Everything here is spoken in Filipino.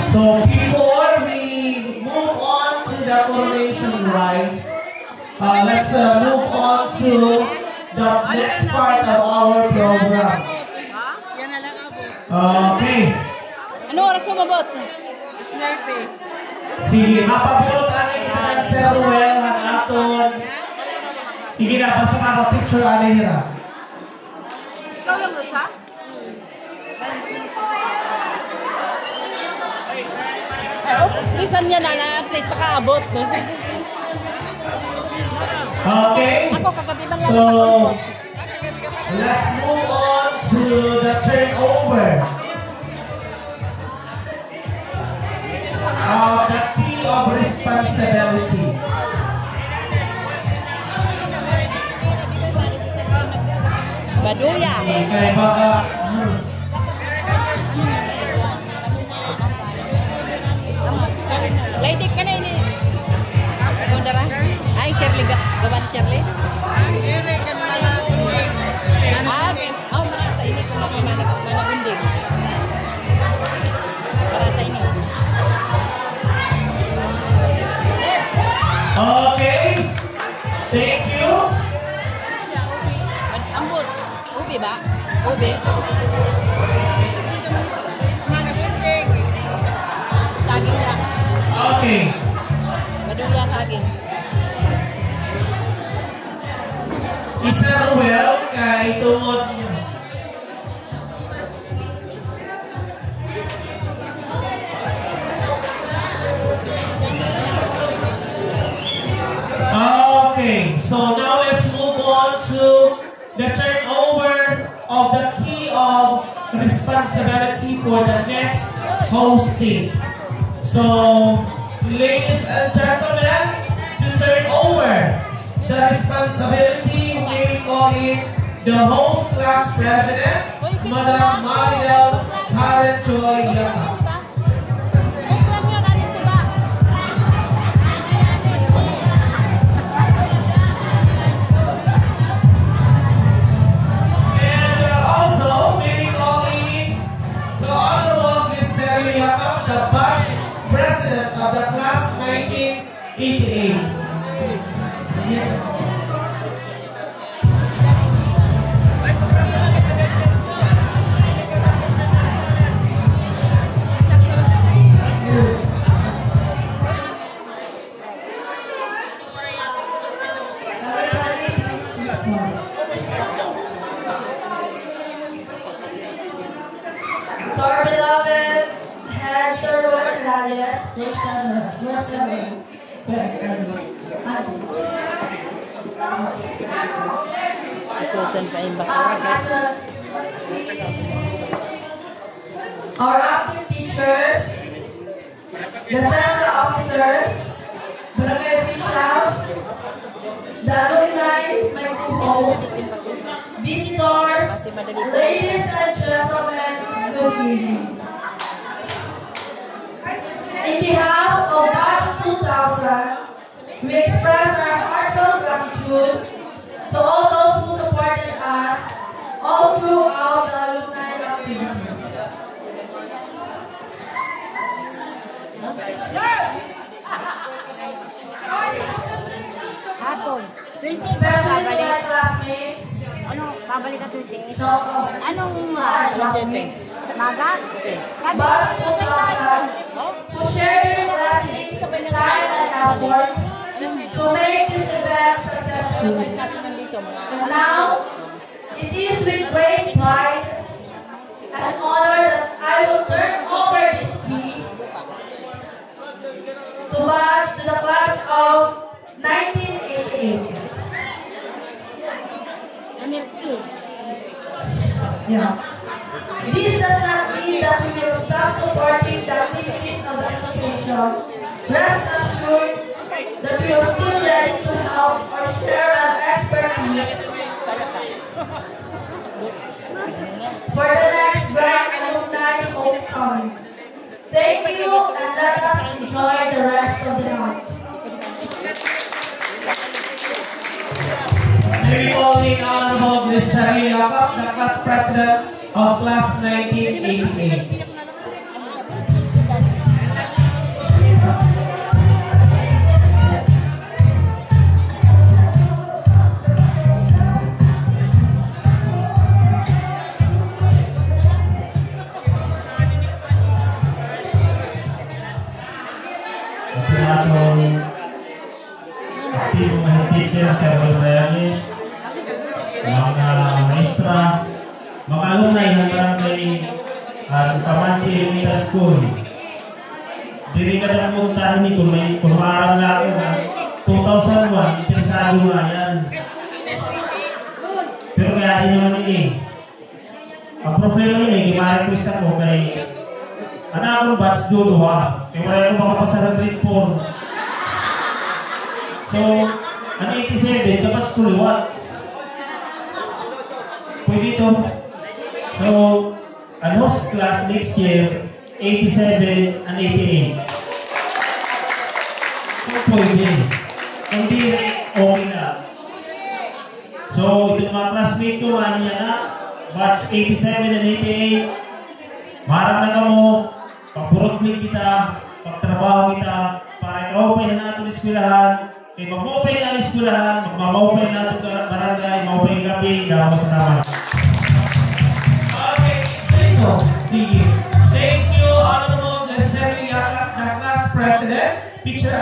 So before we move on to the coronation rites, let's move on to the next part of our program. Okay. Ano oras mo mabot? Snarpe. Sige, mapapulutan kita ng Sir Ruel, hanaton. Sige na, basta mapapicture Hira. Ikaw lang sa? Bisan niya na at least nakaabot. Okay. Ako kagabi man lang. So, let's move on to the turnover of the key of responsibility. Baduya. Okay, baka. Lady ka na ini. Kondara? Ay, Shirley. Gawan Shirley? Shirley kan mana gunting. Okay. Oh, mana sa ini kung mana gunting. Para sa ini. Okay. Thank you. Ambut. Ubi ba? Ubi. Mana gunting. Saging lang. Okay. Baduya saging. Isa Ruel kay tungod Okay, so now let's move on to the turnover of the key of responsibility for the next hosting. So, ladies and gentlemen, to turn over the responsibility, we may call it the host class president, Madam Maridel Karen Joy Yakap. And also, we may call it the Honorable Miss Terry Yakap, the batch president of the class 1988. To our beloved head Sir Ruel Hernandez, our active teachers, the SENSA officers, barangay officials, the alumni, my co-hosts, visitors, ladies and gentlemen, good evening. In behalf of Batch 2000, we express our heartfelt gratitude to all those who supported us all throughout the alumni activities. Especially to my classmates. Ano, babalik ka today? Choco. Anong classmates? Maga? Batch 2000, who shared their blessings, time, and effort to make this event successful. And now, it is with great pride and honor that I will turn over this key to the class of 1988. Yeah. This does not mean that we will stop supporting the activities of the association. Rest assured that we are still ready to help or share our expertise for the next Grand Alumni Homecoming. Thank you, and let us enjoy the rest of the night. May calling Honorable Miss Terry Yakap, the class president of class 1988. atong active mga teacher, Sir Reyes, mga maestra, mga alumni ng barangay Kamansi Elementary School. Diri ka na pumunta ni kung may kumarang lang na 2001, interesado nga yan. Pero kaya rin naman ini. Ang problema yun gima-request ako kay akong batch dulo ha. Kaya wala ko makapasa ng grade 4. So, ang 87, kabatch ko liwat. Pwede ito. So, ang host class next year, 87 and 88. So, pwede. Hindi rin, okay na. So, itong mga classmate ko, ano yan na, batch 87 and 88, marang na kamo, pagpurotling kita, pagtrabaho kita, para ikaupay na natin eskwelahan, kay mag-maupay na ang eskwelahan, magmamaupay na natin barangay, maupay ang gabi, dahil masalamat. Okay, thank you. Sige. Thank you, Honorable Leslie Yakat, the class president. Picture,